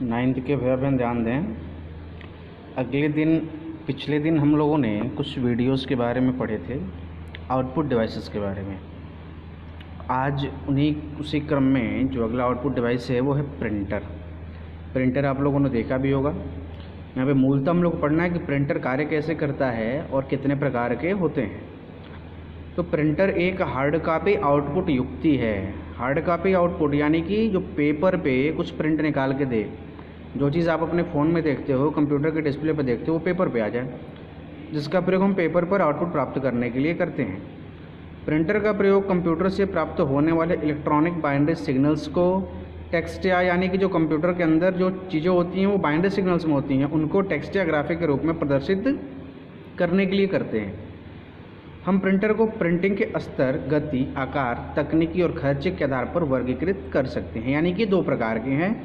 Ninth के भैया बहन ध्यान दें। पिछले दिन हम लोगों ने कुछ वीडियोस के बारे में पढ़े थे, आउटपुट डिवाइसेस के बारे में। आज उसी क्रम में जो अगला आउटपुट डिवाइस है वो है प्रिंटर। प्रिंटर आप लोगों ने देखा भी होगा। यहाँ पे मूलतः हम लोग पढ़ना है कि प्रिंटर कार्य कैसे करता है और कितने प्रकार के होते हैं। तो प्रिंटर एक हार्ड कॉपी आउटपुट युक्ति है। हार्ड कॉपी आउटपुट यानी कि जो पेपर पे कुछ प्रिंट निकाल के दे। जो चीज़ आप अपने फ़ोन में देखते हो, कंप्यूटर के डिस्प्ले पर देखते हो, वो पेपर पे आ जाए, जिसका प्रयोग हम पेपर पर आउटपुट प्राप्त करने के लिए करते हैं। प्रिंटर का प्रयोग कंप्यूटर से प्राप्त होने वाले इलेक्ट्रॉनिक बाइनरी सिग्नल्स को टेक्स्ट यानी कि जो कंप्यूटर के अंदर जो चीज़ें होती हैं वो बाइनरी सिग्नल्स में होती हैं, उनको टेक्स्ट या ग्राफिक के रूप में प्रदर्शित करने के लिए करते हैं। हम प्रिंटर को प्रिंटिंग के स्तर, गति, आकार, तकनीकी और खर्चे के आधार पर वर्गीकृत कर सकते हैं। यानी कि दो प्रकार के हैं,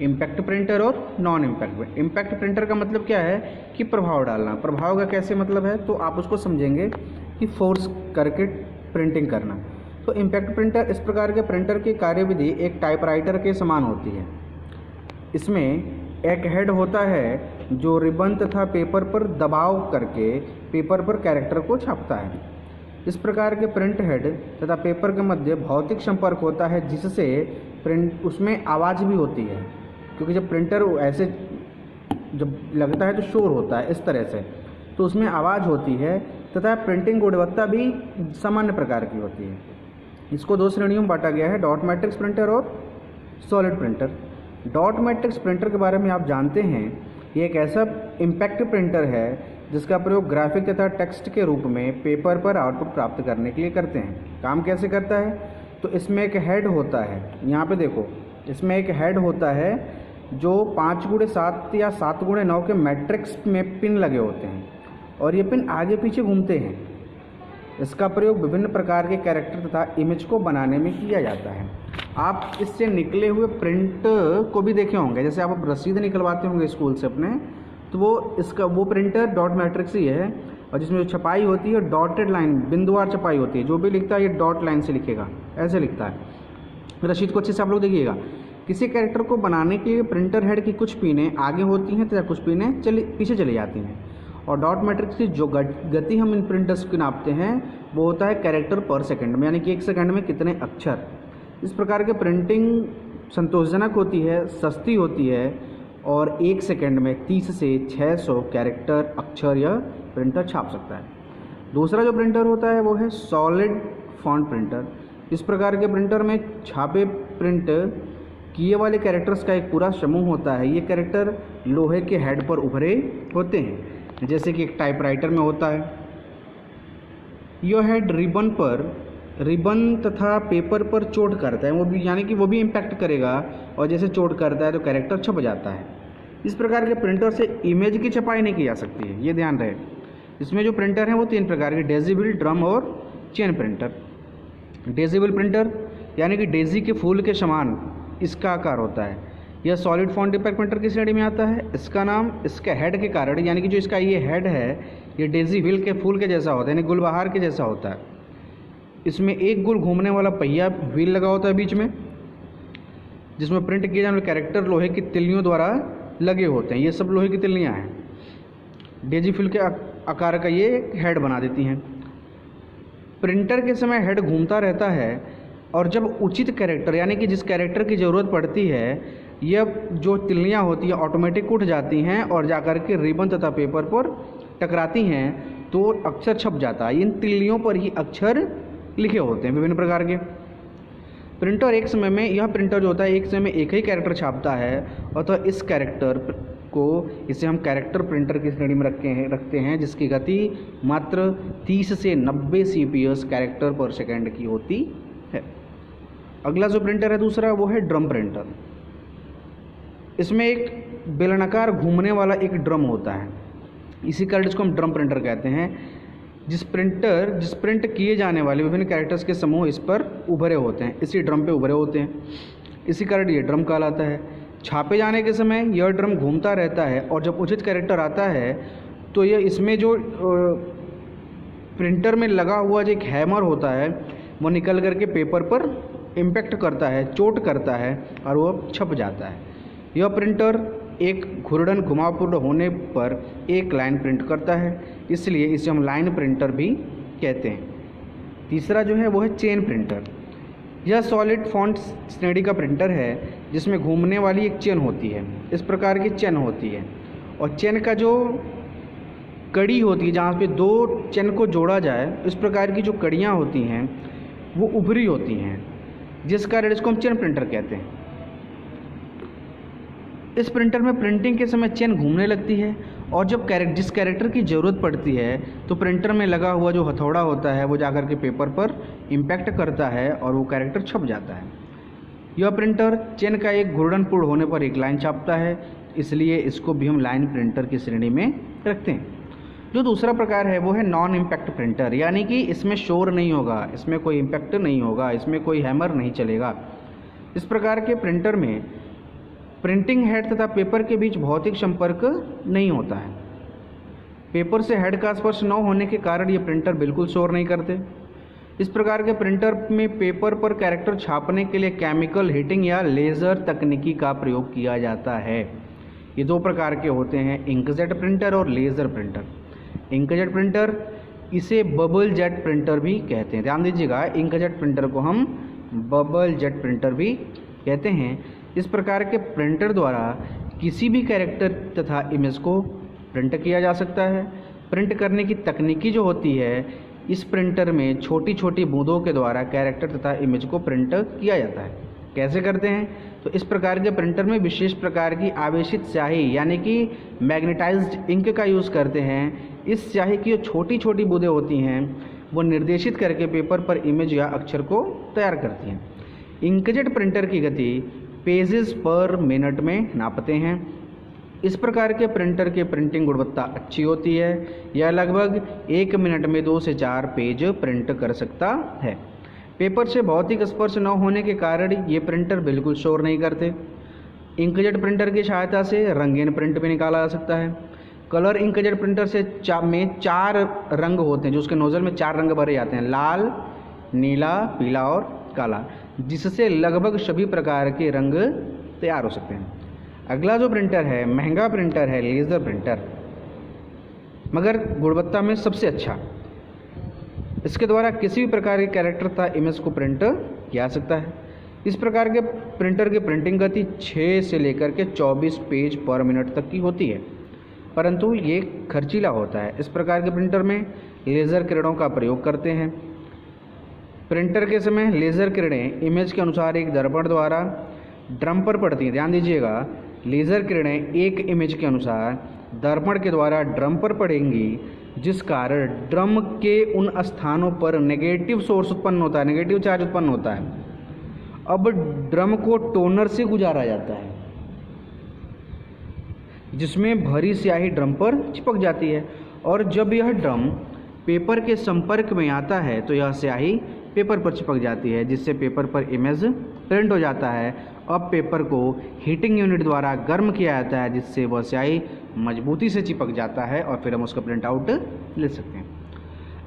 इम्पैक्ट प्रिंटर और नॉन इम्पैक्ट। इम्पैक्ट प्रिंटर का मतलब क्या है कि प्रभाव डालना। प्रभाव का कैसे मतलब है तो आप उसको समझेंगे कि फोर्स करके प्रिंटिंग करना। तो इम्पैक्ट प्रिंटर, इस प्रकार के प्रिंटर की कार्यविधि एक टाइपराइटर के समान होती है। इसमें एक हेड होता है जो रिबन तथा पेपर पर दबाव करके पेपर पर कैरेक्टर को छापता है। इस प्रकार के प्रिंट हेड तथा पेपर के मध्य भौतिक संपर्क होता है, जिससे प्रिंट उसमें आवाज़ भी होती है, क्योंकि जब प्रिंटर ऐसे जब लगता है तो शोर होता है इस तरह से, तो उसमें आवाज़ होती है तथा प्रिंटिंग गुणवत्ता भी सामान्य प्रकार की होती है। इसको दो श्रेणियों में बांटा गया है, डॉट मैट्रिक्स प्रिंटर और solid printer. Dot matrix printer के बारे में आप जानते हैं, ये एक ऐसा इम्पैक्ट प्रिंटर है जिसका प्रयोग ग्राफिक तथा टेक्स्ट के रूप में पेपर पर आउटपुट प्राप्त करने के लिए करते हैं। काम कैसे करता है तो इसमें एक हेड होता है, यहाँ पे देखो, इसमें एक हेड होता है जो 5x7 या 7x9 के मैट्रिक्स में पिन लगे होते हैं और ये पिन आगे पीछे घूमते हैं। इसका प्रयोग विभिन्न प्रकार के कैरेक्टर तथा इमेज को बनाने में किया जाता है। आप इससे निकले हुए प्रिंट को भी देखे होंगे, जैसे आप रसीद निकलवाते होंगे स्कूल से अपने, तो वो प्रिंटर डॉट मैट्रिक्स ही है, और जिसमें जो छपाई होती है डॉटेड लाइन, बिंदुवार छपाई होती है। जो भी लिखता है ये डॉट लाइन से लिखेगा, ऐसे लिखता है। रसीद को अच्छे से आप लोग देखिएगा। किसी कैरेक्टर को बनाने के लिए प्रिंटर हेड की कुछ पिनें आगे होती हैं तथा कुछ पिनें पीछे चली जाती हैं। और डॉट मैट्रिक्स की जो गति हम इन प्रिंटर्स की नापते हैं वो होता है कैरेक्टर पर सेकंड में, यानी कि 1 सेकंड में कितने अक्षर। इस प्रकार के प्रिंटिंग संतोषजनक होती है, सस्ती होती है और 1 सेकंड में 30 से 600 कैरेक्टर, अक्षर यह प्रिंटर छाप सकता है। दूसरा जो प्रिंटर होता है वो है सॉलिड फॉन्ट प्रिंटर। इस प्रकार के प्रिंटर में छापे प्रिंट किए वाले कैरेक्टर्स का एक पूरा समूह होता है। ये कैरेक्टर लोहे के हेड पर उभरे होते हैं, जैसे कि एक टाइपराइटर में होता है। यह हेड रिबन तथा पेपर पर चोट करता है, वो भी यानी कि वो भी इम्पैक्ट करेगा, और जैसे चोट करता है तो कैरेक्टर छप जाता है। इस प्रकार के प्रिंटर से इमेज की छपाई नहीं की जा सकती है, ये ध्यान रहे। इसमें जो प्रिंटर हैं वो 3 प्रकार के, डेजिबल, ड्रम और चेन प्रिंटर। डेजिबल प्रिंटर यानी कि डेजी के फूल के समान इसका आकार होता है। यह सॉलिड फॉन्ट इम्पैक्ट प्रिंटर की श्रेणी में आता है। इसका नाम इसके हेड के कारण, यानी कि जो इसका ये हेड है ये डेजी व्हील के फूल के जैसा होता है, यानी गुलबहार के जैसा होता है। इसमें एक गोल घूमने वाला पहिया व्हील लगा होता है बीच में, जिसमें प्रिंट किए जाने वाले कैरेक्टर लोहे की तिल्लियों द्वारा लगे होते हैं। ये सब लोहे की तिल्लियाँ हैं। डेजी व्हील के आकार का ये हेड बना देती हैं। प्रिंटर के समय हेड घूमता रहता है, और जब उचित कैरेक्टर यानी कि जिस कैरेक्टर की ज़रूरत पड़ती है, यह जो तिल्लियाँ होती हैं ऑटोमेटिक उठ जाती हैं और जाकर के रिबन तथा पेपर पर टकराती हैं, तो अक्षर छप जाता है। इन तिल्लियों पर ही अक्षर लिखे होते हैं विभिन्न प्रकार के। प्रिंटर एक समय में, यह प्रिंटर जो होता है एक समय में एक ही कैरेक्टर छापता है, और तो इस कैरेक्टर को, इसे हम कैरेक्टर प्रिंटर की श्रेणी में रखते हैं, जिसकी गति मात्र 30 से 90 CPS कैरेक्टर पर सेकेंड की होती है। अगला जो प्रिंटर है दूसरा वो है ड्रम प्रिंटर। इसमें एक बेलनाकार घूमने वाला एक ड्रम होता है, इसी कारण इसको हम ड्रम प्रिंटर कहते हैं। जिस प्रिंट किए जाने वाले विभिन्न कैरेक्टर्स के समूह इस पर उभरे होते हैं, इसी ड्रम पे उभरे होते हैं, इसी कारण ये ड्रम कहलाता है। छापे जाने के समय यह ड्रम घूमता रहता है, और जब उचित कैरेक्टर आता है तो यह इसमें जो प्रिंटर में लगा हुआ जो एक हैमर होता है वो निकल करके पेपर पर इम्पैक्ट करता है, चोट करता है, और वो छप जाता है। यह प्रिंटर एक घूर्णन घुमावपूर्ण होने पर एक लाइन प्रिंट करता है, इसलिए इसे हम लाइन प्रिंटर भी कहते हैं। तीसरा जो है वो है चेन प्रिंटर। यह सॉलिड फॉन्ट श्रेणी का प्रिंटर है जिसमें घूमने वाली एक चेन होती है। इस प्रकार की चेन होती है और चेन का जो कड़ी होती है, जहाँ पे दो चेन को जोड़ा जाए, इस प्रकार की जो कड़ियाँ होती हैं वो उभरी होती हैं, जिस कारण इसको हम चेन प्रिंटर कहते हैं। इस प्रिंटर में प्रिंटिंग के समय चेन घूमने लगती है और जब जिस कैरेक्टर की ज़रूरत पड़ती है तो प्रिंटर में लगा हुआ जो हथौड़ा होता है वो जाकर के पेपर पर इम्पैक्ट करता है और वो कैरेक्टर छप जाता है। यह प्रिंटर चेन का एक घूर्णनपूर्ण होने पर एक लाइन छापता है, इसलिए इसको भी हम लाइन प्रिंटर की श्रेणी में रखते हैं। जो दूसरा प्रकार है वो है नॉन इम्पैक्ट प्रिंटर, यानी कि इसमें शोर नहीं होगा, इसमें कोई इम्पैक्ट नहीं होगा, इसमें कोई हैमर नहीं चलेगा। इस प्रकार के प्रिंटर में प्रिंटिंग हेड तथा पेपर के बीच भौतिक संपर्क नहीं होता है। पेपर से हेड का स्पर्श न होने के कारण ये प्रिंटर बिल्कुल शोर नहीं करते। इस प्रकार के प्रिंटर में पेपर पर कैरेक्टर छापने के लिए केमिकल हीटिंग या लेज़र तकनीकी का प्रयोग किया जाता है। ये दो प्रकार के होते हैं, इंकजेट प्रिंटर और लेज़र प्रिंटर। इंकजेट प्रिंटर इसे बबल जेट प्रिंटर भी कहते हैं। ध्यान दीजिएगा, इंकजेट प्रिंटर को हम बबल जेट प्रिंटर भी कहते हैं। इस प्रकार के प्रिंटर द्वारा किसी भी कैरेक्टर तथा इमेज को प्रिंट किया जा सकता है। प्रिंट करने की तकनीकी जो होती है, इस प्रिंटर में छोटी छोटी बूंदों के द्वारा कैरेक्टर तथा इमेज को प्रिंट किया जाता है। कैसे करते हैं? तो इस प्रकार के प्रिंटर में विशेष प्रकार की आवेशित स्याही यानी कि मैग्नेटाइज्ड इंक का यूज़ करते हैं। इस स्याही की जो छोटी छोटी बूंदें होती हैं वो निर्देशित करके पेपर पर इमेज या अक्षर को तैयार करती हैं। इंकजेट प्रिंटर की गति पेजेस पर मिनट में नापते हैं। इस प्रकार के प्रिंटर की प्रिंटिंग गुणवत्ता अच्छी होती है। यह लगभग 1 मिनट में 2 से 4 पेज प्रिंट कर सकता है। पेपर से भौतिक स्पर्श न होने के कारण ये प्रिंटर बिल्कुल शोर नहीं करते। इंकजेट प्रिंटर की सहायता से रंगीन प्रिंट भी निकाला जा सकता है। कलर इंकजेट प्रिंटर से में 4 रंग होते हैं, जो उसके नोजल में 4 रंग भरे जाते हैं, लाल, नीला, पीला और काला, जिससे लगभग सभी प्रकार के रंग तैयार हो सकते हैं। अगला जो प्रिंटर है, महंगा प्रिंटर है लेज़र प्रिंटर, मगर गुणवत्ता में सबसे अच्छा। इसके द्वारा किसी भी प्रकार के कैरेक्टर तथा इमेज को प्रिंट किया जा सकता है। इस प्रकार के प्रिंटर की प्रिंटिंग गति 6 से लेकर के 24 पेज पर मिनट तक की होती है, परंतु ये खर्चीला होता है। इस प्रकार के प्रिंटर में लेज़र किरणों का प्रयोग करते हैं। प्रिंटर के समय लेज़र किरणें इमेज के अनुसार एक दर्पण द्वारा ड्रम पर पड़ती हैं। ध्यान दीजिएगा, लेज़र किरणें एक इमेज के अनुसार दर्पण के द्वारा ड्रम पर पड़ेंगी, जिस कारण ड्रम के उन स्थानों पर नेगेटिव सोर्स उत्पन्न होता है, नेगेटिव चार्ज उत्पन्न होता है। अब ड्रम को टोनर से गुजारा जाता है, जिसमें भरी स्याही ड्रम पर चिपक जाती है, और जब यह ड्रम पेपर के संपर्क में आता है तो यह स्याही पेपर पर चिपक जाती है, जिससे पेपर पर इमेज प्रिंट हो जाता है। अब पेपर को हीटिंग यूनिट द्वारा गर्म किया जाता है, जिससे वह स्याही मजबूती से चिपक जाता है और फिर हम उसका प्रिंट आउट ले सकते हैं।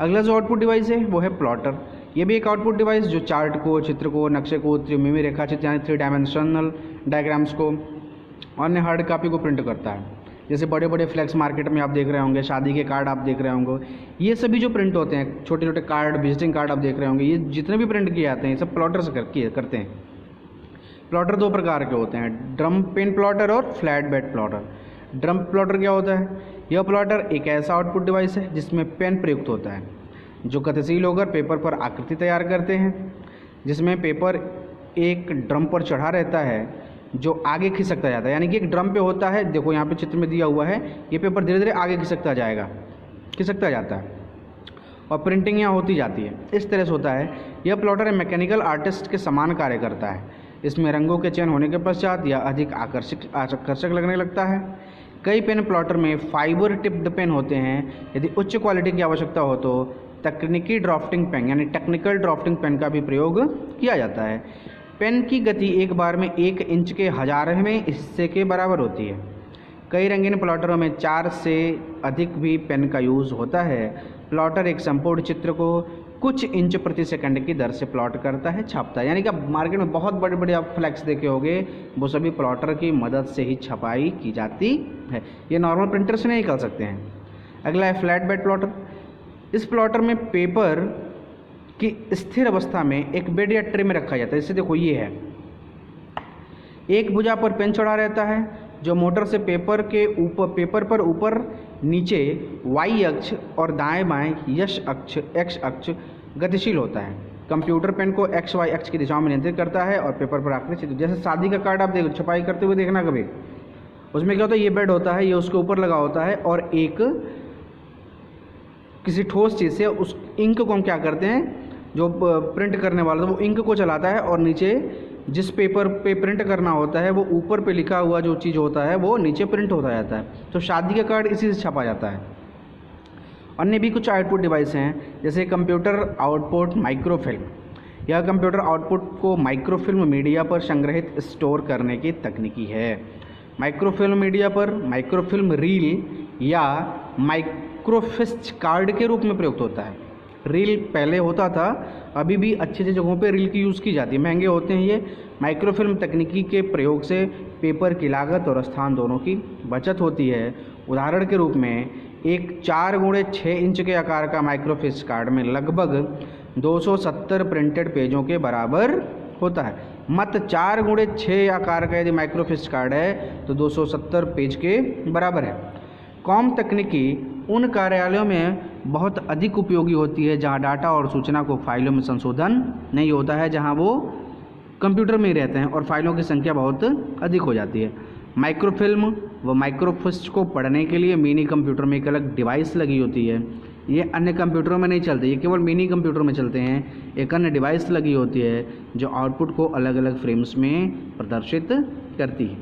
अगला जो आउटपुट डिवाइस है वो है प्लॉटर। ये भी एक आउटपुट डिवाइस जो चार्ट को, चित्र को, नक्शे को, त्रिमिमीय रेखाचित्र यानी 3 डायमेंशनल डायग्राम्स को, अन्य हार्ड कॉपी को प्रिंट करता है। जैसे बड़े बड़े फ्लैक्स मार्केट में आप देख रहे होंगे, शादी के कार्ड आप देख रहे होंगे, ये सभी जो प्रिंट होते हैं, छोटे छोटे कार्ड, विजिटिंग कार्ड आप देख रहे होंगे, ये जितने भी प्रिंट किए जाते हैं सब प्लॉटर से करते हैं। प्लॉटर 2 प्रकार के होते हैं, ड्रम पेन प्लॉटर और flat bed plotter. Drum plotter क्या होता है? यह प्लॉटर एक ऐसा आउटपुट डिवाइस है जिसमें पेन प्रयुक्त होता है, जो गतिशील होकर पेपर पर आकृति तैयार करते हैं, जिसमें पेपर एक ड्रम पर चढ़ा रहता है जो आगे खिसकता जाता है। यानी कि एक ड्रम पे होता है, देखो यहाँ पे चित्र में दिया हुआ है, ये पेपर धीरे धीरे आगे खिसकता जाता है और प्रिंटिंग यहाँ होती जाती है। इस तरह से होता है। यह प्लॉटर एक मैकेनिकल आर्टिस्ट के समान कार्य करता है। इसमें रंगों के चयन होने के पश्चात यह अधिक आकर्षक लगने लगता है। कई पेन प्लॉटर में फाइबर टिप्ड पेन होते हैं। यदि उच्च क्वालिटी की आवश्यकता हो तो तकनीकी ड्राफ्टिंग पेन यानी टेक्निकल ड्राफ्टिंग पेन का भी प्रयोग किया जाता है। पेन की गति एक बार में 1 इंच के 1000वें हिस्से के बराबर होती है। कई रंगीन प्लॉटरों में 4 से अधिक भी पेन का यूज़ होता है। प्लॉटर एक संपूर्ण चित्र को कुछ इंच प्रति सेकंड की दर से प्लॉट करता है, छापता है। यानी कि अब मार्केट में बहुत बड़े बड़े आप फ्लैक्स देखे होंगे, वो सभी प्लॉटर की मदद से ही छपाई की जाती है। ये नॉर्मल प्रिंटर से नहीं कर सकते हैं। अगला है फ्लैट बेड प्लॉटर। इस प्लॉटर में पेपर की स्थिर अवस्था में एक बेड या ट्रे में रखा जाता है। जैसे देखो ये है, एक भुजा पर पेन चढ़ा रहता है जो मोटर से पेपर पर ऊपर नीचे वाई अक्ष और दाएं बाएं एक्स अक्ष गतिशील होता है। कंप्यूटर पेन को एक्स वाई अक्ष की दिशाओं में नियंत्रित करता है और पेपर पर आकृति, जैसे शादी का कार्ड आप देखो छपाई करते हुए देखना कभी, उसमें क्या होता है, ये बेड होता है, ये उसके ऊपर लगा होता है और एक किसी ठोस चीज़ से उस इंक को हम क्या करते हैं, जो प्रिंट करने वाला वो इंक को चलाता है और नीचे जिस पेपर पे प्रिंट करना होता है वो ऊपर पे लिखा हुआ जो चीज़ होता है वो नीचे प्रिंट होता जाता है। तो शादी का कार्ड इसी से छपा जाता है। अन्य भी कुछ आउटपुट डिवाइस हैं, जैसे कंप्यूटर आउटपुट माइक्रोफिल्म। यह कंप्यूटर आउटपुट को माइक्रोफिल्म मीडिया पर संग्रहित स्टोर करने की तकनीकी है। माइक्रोफिल्म मीडिया पर माइक्रोफिल्म रील या माइक्रोफिस्ट कार्ड के रूप में प्रयुक्त होता है। रील पहले होता था, अभी भी अच्छी अच्छी जगहों पे रील की यूज़ की जाती है, महंगे होते हैं ये। माइक्रोफिल्म तकनीकी के प्रयोग से पेपर की लागत और स्थान दोनों की बचत होती है। उदाहरण के रूप में एक 4x6 इंच के आकार का माइक्रोफिस्ट कार्ड में लगभग 270 प्रिंटेड पेजों के बराबर होता है। मत 4x6 आकार का यदि माइक्रोफिस्ट कार्ड है तो 270 पेज के बराबर है। कॉम तकनीकी उन कार्यालयों में बहुत अधिक उपयोगी होती है जहां डाटा और सूचना को फाइलों में संशोधन नहीं होता है, जहां वो कंप्यूटर में ही रहते हैं और फाइलों की संख्या बहुत अधिक हो जाती है। माइक्रोफिल्म व माइक्रोफिस्ट को पढ़ने के लिए मिनी कंप्यूटर में एक अलग डिवाइस लगी होती है। ये अन्य कंप्यूटरों में नहीं चलते, ये केवल मिनी कंप्यूटर में चलते हैं। एक अन्य डिवाइस लगी होती है जो आउटपुट को अलग अलग फ्रेम्स में प्रदर्शित करती है।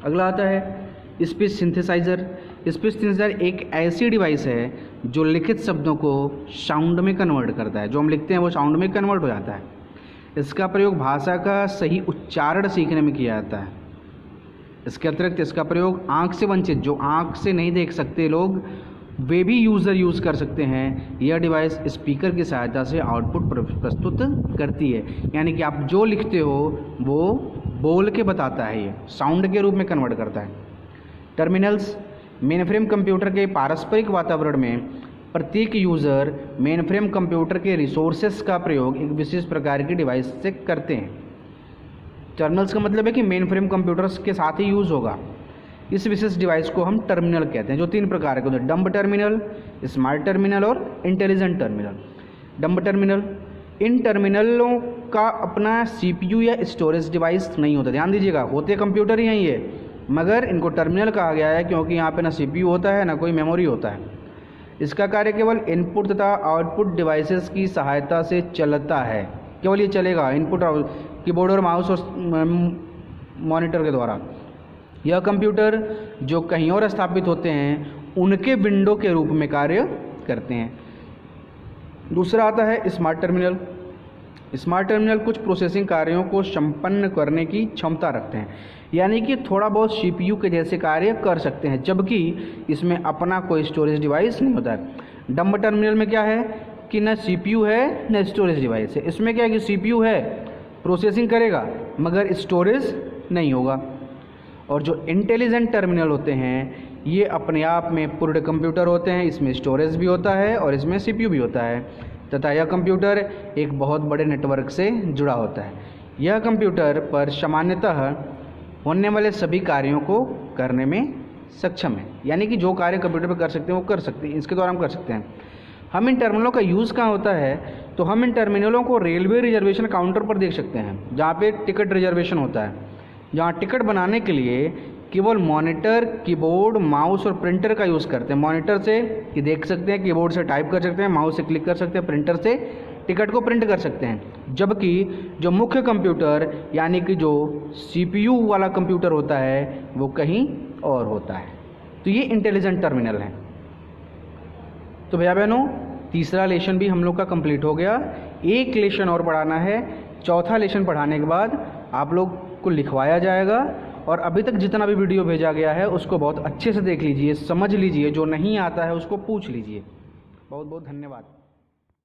अगला आता है स्पीच सिंथेसाइज़र। स्पीच सिंथेसाइज़र एक ऐसी डिवाइस है जो लिखित शब्दों को साउंड में कन्वर्ट करता है। जो हम लिखते हैं वो साउंड में कन्वर्ट हो जाता है। इसका प्रयोग भाषा का सही उच्चारण सीखने में किया जाता है। इसके अतिरिक्त इसका प्रयोग आँख से वंचित, जो आँख से नहीं देख सकते लोग, वे भी यूज़ कर सकते हैं। यह डिवाइस स्पीकर की सहायता से आउटपुट प्रस्तुत करती है। यानी कि आप जो लिखते हो वो बोल के बताता है, ये साउंड के रूप में कन्वर्ट करता है। टर्मिनल्स। मेनफ्रेम कंप्यूटर के पारस्परिक वातावरण में प्रत्येक यूज़र मेनफ्रेम कंप्यूटर के रिसोर्सेस का प्रयोग एक विशेष प्रकार की डिवाइस से करते हैं। टर्मिनल्स का मतलब है कि मेनफ्रेम कंप्यूटर्स के साथ ही यूज़ होगा। इस विशेष डिवाइस को हम टर्मिनल कहते हैं, जो 3 प्रकार के होते हैं: डम्ब टर्मिनल, स्मार्ट टर्मिनल और इंटेलिजेंट टर्मिनल। डम्ब टर्मिनल, इन टर्मिनलों का अपना CPU या स्टोरेज डिवाइस नहीं होता। ध्यान दीजिएगा, होते कंप्यूटर ही हैं ये, मगर इनको टर्मिनल कहा गया है क्योंकि यहाँ पे ना CPU होता है ना कोई मेमोरी होता है। इसका कार्य केवल इनपुट तथा आउटपुट डिवाइसेस की सहायता से चलता है। केवल ये चलेगा इनपुट और कीबोर्ड और माउस और मॉनिटर के द्वारा। यह कंप्यूटर जो कहीं और स्थापित होते हैं उनके विंडो के रूप में कार्य करते हैं। दूसरा आता है स्मार्ट टर्मिनल। स्मार्ट टर्मिनल कुछ प्रोसेसिंग कार्यों को संपन्न करने की क्षमता रखते हैं, यानी कि थोड़ा बहुत CPU के जैसे कार्य कर सकते हैं, जबकि इसमें अपना कोई स्टोरेज डिवाइस नहीं होता है। डम्ब टर्मिनल में क्या है कि न CPU है न स्टोरेज डिवाइस है। इसमें क्या है कि CPU है, प्रोसेसिंग करेगा, मगर स्टोरेज नहीं होगा। और जो इंटेलिजेंट टर्मिनल होते हैं ये अपने आप में पूर्ण कंप्यूटर होते हैं। इसमें स्टोरेज भी होता है और इसमें CPU भी होता है तथा यह कंप्यूटर एक बहुत बड़े नेटवर्क से जुड़ा होता है। यह कंप्यूटर पर सामान्यतः होने वाले सभी कार्यों को करने में सक्षम है, यानी कि जो कार्य कंप्यूटर पर कर सकते हैं वो कर सकते हैं, इसके द्वारा हम कर सकते हैं। हम इन टर्मिनलों का यूज़ कहाँ होता है, तो हम इन टर्मिनलों को रेलवे रिजर्वेशन काउंटर पर देख सकते हैं, जहाँ पे टिकट रिजर्वेशन होता है, जहाँ टिकट बनाने के लिए केवल मॉनिटर, कीबोर्ड, माउस और प्रिंटर का यूज़ करते हैं। मॉनिटर से कि देख सकते हैं, कीबोर्ड से टाइप कर सकते हैं, माउस से क्लिक कर सकते हैं, प्रिंटर से टिकट को प्रिंट कर सकते हैं। जबकि जो मुख्य कंप्यूटर यानी कि जो CPU वाला कंप्यूटर होता है वो कहीं और होता है। तो ये इंटेलिजेंट टर्मिनल है। तो भैया बहनों, तीसरा लेसन भी हम लोग का कंप्लीट हो गया। एक लेसन और पढ़ाना है। चौथा लेसन पढ़ाने के बाद आप लोग को लिखवाया जाएगा और अभी तक जितना भी वीडियो भेजा गया है उसको बहुत अच्छे से देख लीजिए, समझ लीजिए, जो नहीं आता है उसको पूछ लीजिए। बहुत बहुत धन्यवाद।